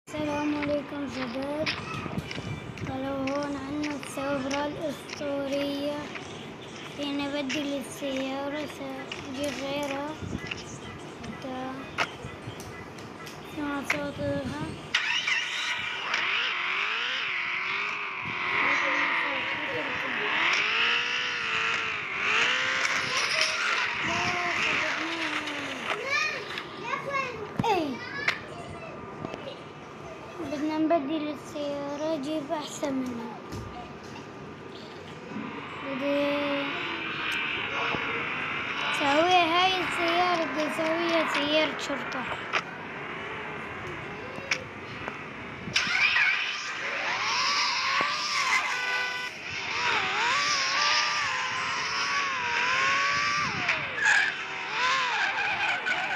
السلام عليكم شباب. ولو هون عنا الثورة الأسطورية حين أبدل السيارة سأجيب غيرها حتى اسمع صوتها. بدنا نبدل السيارة أجيب أحسن منها. بدي أسويها هاي السيارة، بدي أسويها سيارة شرطة.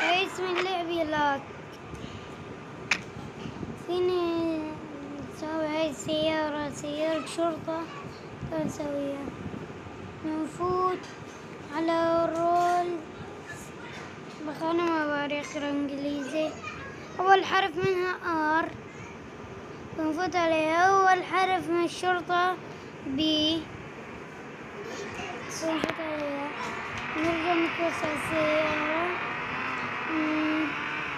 هاي اسم اللعبة لاك. فيني نسوي هاي السيارة سيارة شرطة. نسويها نفوت على رول، بس أنا ما بعرف أقرأ إنجليزي. أول حرف منها R، بنفوت عليها. أول حرف من الشرطة B، بنفوت عليها. نرجع نكوس على السيارة،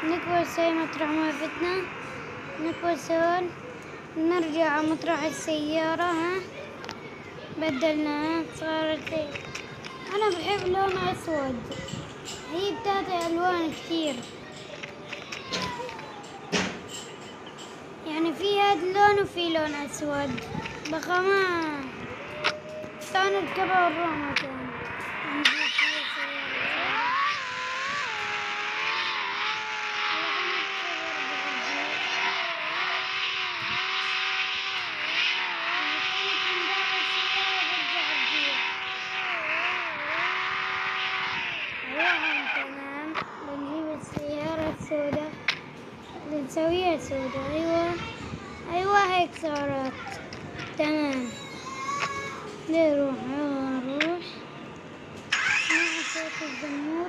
نكوس هاي مطرح ما فتنا، نكوس هون، نرجع على مطرح السيارة. بدلناها صارت هيك. أنا بحب لون أسود، هي بتعطي ألوان كتير، يعني في هاد اللون وفي لون أسود. بقى ما كان نركبها ونروح مكان. تمام، بنجيب السيارة السوداء، بنسويها سوداء. أيوة هيك صارت تمام. نروح نروح مع صوت الزمور.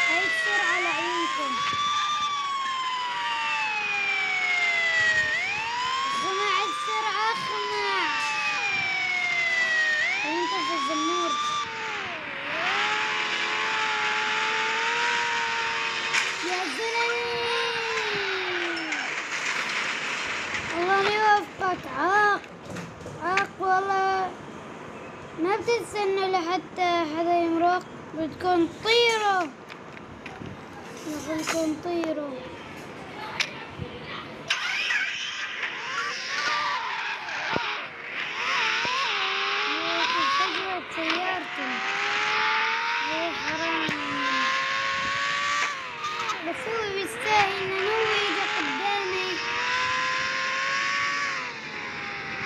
هاي السرعة لعيونكم. خمع السرعة، خمع. انت في الزمور. يا زلمة الله ما يوفقك. عاق والله. ما بتستنى لحتى حدا يمرق، بدكم طيروا. بدكم طيروا. سيارتي يا حرام، بس هو بيستاهل انه هو يجي قدامي.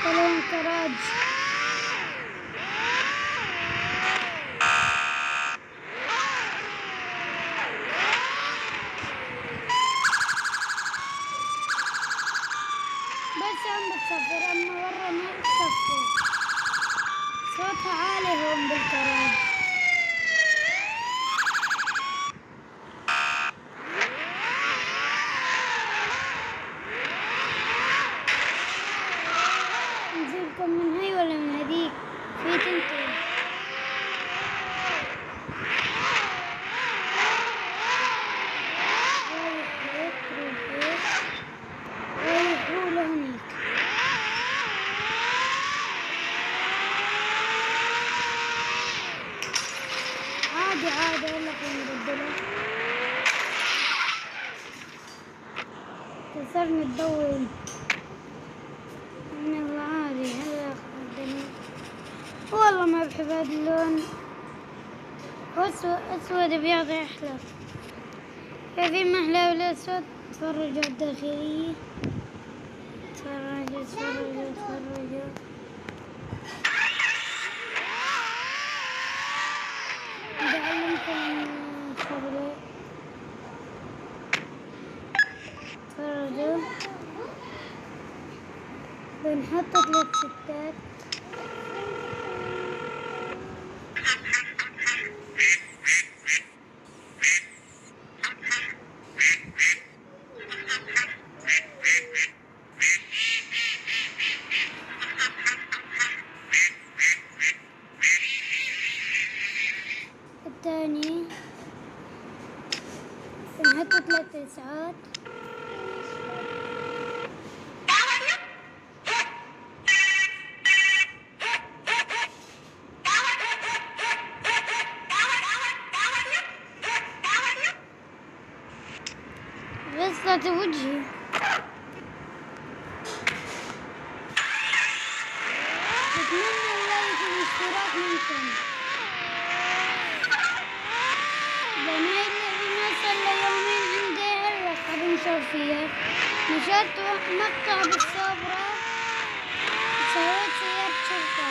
كلام كراج. بس عم بتصفر، اما ورا ما بتصفر. صوتها عالي هون بالكراج. نجيبكم من هاي ولا من هذيك؟ في تنتين. روحوا لهنيك. عادي هلا نبدله. كسرني الضوء. والله عادي هلا نبدله. والله ما بحب هذا اللون. أسود بيعطي أحلى. في محلى والأسود. تفرجوا على الداخلية. تفرجوا. بعلمكم شغلة. بنحط 3 ستات. الثاني بنحط 3 تسعات. غصة وجهي. بتمنى اللايك والاشتراك منكم. لأن هاي اللعبة ما صار لها يومين عندي هلا قاعدين نسوي فيها. نشرت مقطع بالصبرة سويت سيارة شرطة.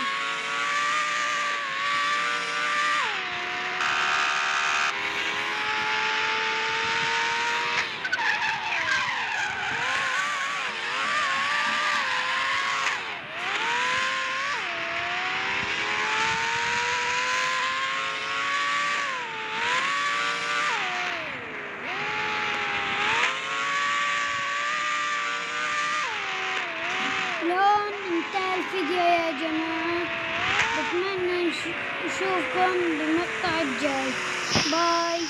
لهون انتهى الفيديو يا جماعة. بتمنى نشوفكم بالمقطع الجاي. باي.